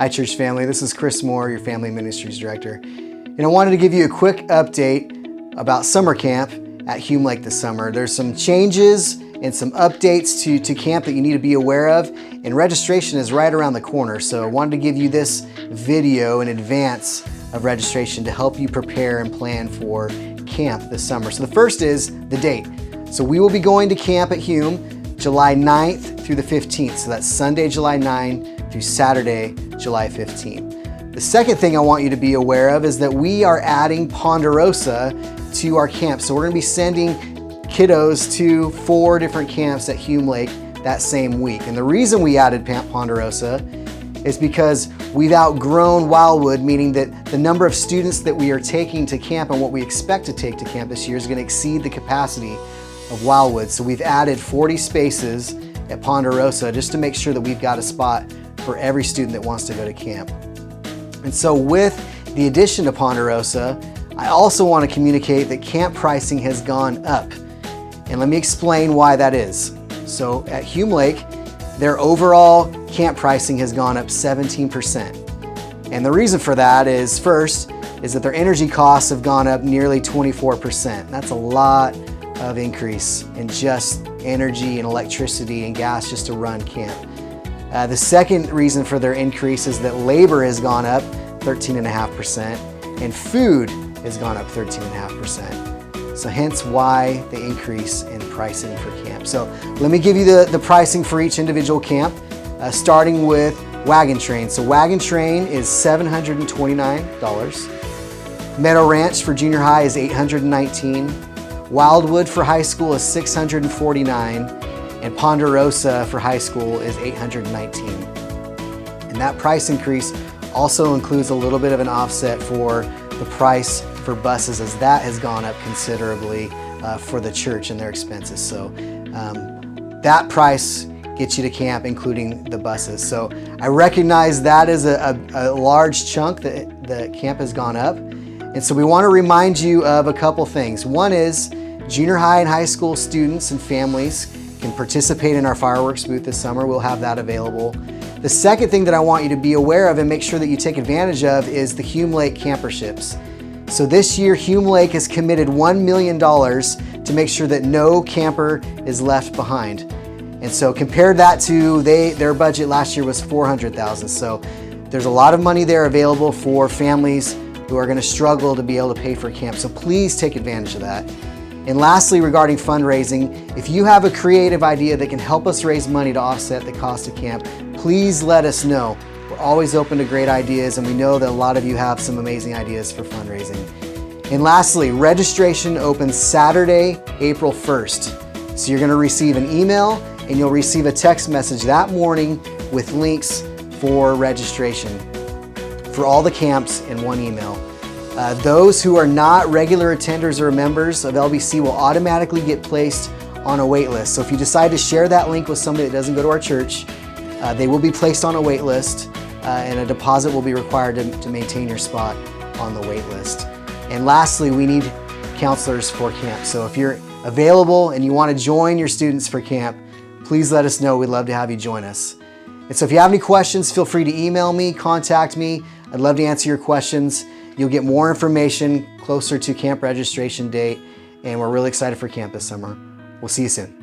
Hi church family, this is Chris Moore, your Family Ministries Director. And I wanted to give you a quick update about summer camp at Hume Lake this summer. There's some changes and some updates to camp that you need to be aware of, and registration is right around the corner. So I wanted to give you this video in advance of registration to help you prepare and plan for camp this summer. So the first is the date. So we will be going to camp at Hume July 9th through the 15th. So that's Sunday, July 9 through Saturday, July 15th. The second thing I want you to be aware of is that we are adding Ponderosa to our camp. So we're going to be sending kiddos to 4 different camps at Hume Lake that same week. And the reason we added Ponderosa is because we've outgrown Wildwood, meaning that the number of students that we are taking to camp and what we expect to take to camp this year is going to exceed the capacity of Wildwood. So we've added 40 spaces at Ponderosa just to make sure that we've got a spot for every student that wants to go to camp. And so with the addition to Ponderosa, I also want to communicate that camp pricing has gone up. And let me explain why that is. So at Hume Lake, their overall camp pricing has gone up 17%. And the reason for that is, first, is that their energy costs have gone up nearly 24%. That's a lot of increase in just energy and electricity and gas just to run camp. The second reason for their increase is that labor has gone up 13.5% and food has gone up 13.5%. So hence why the increase in pricing for camp. So let me give you the pricing for each individual camp, starting with Wagon Train. So Wagon Train is $729. Meadow Ranch for junior high is $819. Wildwood for high school is $649. And Ponderosa for high school is $819. And that price increase also includes a little bit of an offset for the price for buses, as that has gone up considerably for the church and their expenses. So that price gets you to camp, including the buses. So I recognize that is a large chunk that the camp has gone up. And so we want to remind you of a couple things. One is junior high and high school students and families can participate in our fireworks booth this summer. We'll have that available. The second thing that I want you to be aware of and make sure that you take advantage of is the Hume Lake camperships. So this year, Hume Lake has committed $1 million to make sure that no camper is left behind. And so compare that to their budget last year was $400,000. So there's a lot of money there available for families who are going to struggle to be able to pay for camp. So please take advantage of that. And lastly, regarding fundraising, if you have a creative idea that can help us raise money to offset the cost of camp, please let us know. We're always open to great ideas, and we know that a lot of you have some amazing ideas for fundraising. And lastly, registration opens Saturday, April 1st. So you're going to receive an email and you'll receive a text message that morning with links for registration for all the camps in one email. Those who are not regular attenders or members of LBC will automatically get placed on a wait list. So if you decide to share that link with somebody that doesn't go to our church, they will be placed on a wait list and a deposit will be required to maintain your spot on the wait list. And lastly, we need counselors for camp. So if you're available and you want to join your students for camp, please let us know. We'd love to have you join us. And so if you have any questions, feel free to email me, contact me. I'd love to answer your questions. You'll get more information closer to camp registration date, and we're really excited for camp this summer. We'll see you soon.